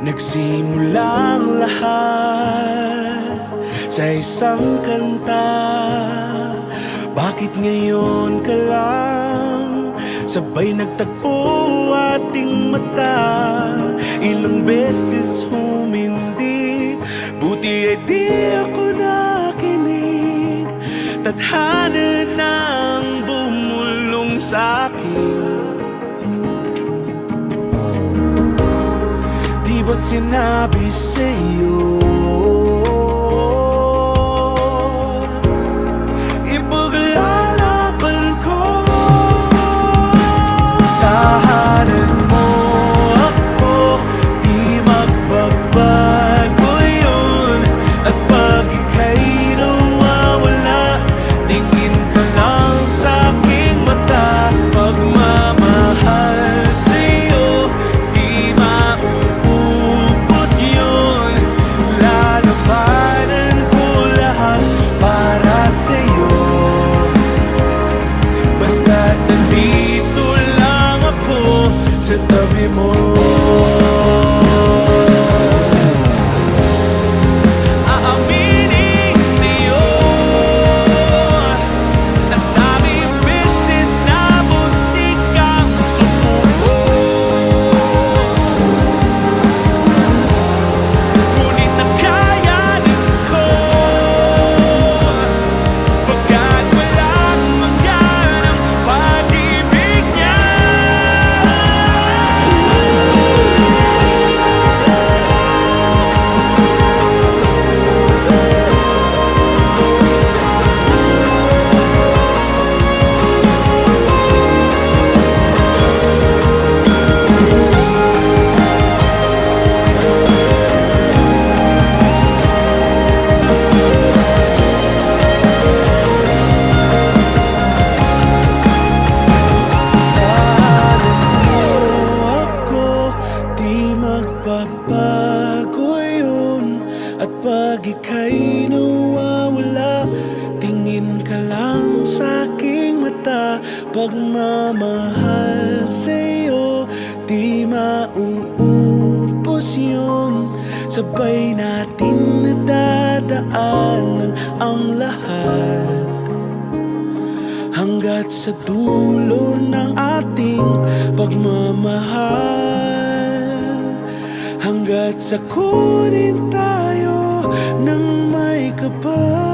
Nagsimulang lahat sa isang kanta. Bakit ngayon ka lang sabay nagtagpo ating mata? Ilang beses humindi, buti ay di ako nakinig. Tadhana nang bumulong sa'kin. Di ba't sinabi sa'yo ipaglalaban ko? Tahanan mo ako, di magbabago yun. At pag ika'y nawawala, tingin ka lang sa'king mata. Pagmamahal sa'yo, di mauubos yun. Lalabanan ko lahat para sa'yo. Basta't nandito lang ako sa tabi mo. Aaminin sa'yo, ang daming beses na muntik kang sumuko. Ngunit nakayanin ko, pagkat walang hanggan ang pag-ibig niya. Magbabago yun. At pag ika'y nawawala, tingin ka lang sa'king mata. Pagmamahal sa'yo, di mauubos yun. Sabay natin nadadaanan ang lahat, hanggat sa dulo ng ating pagmamahal. Hanggat sa kunin tayo ng may kapal.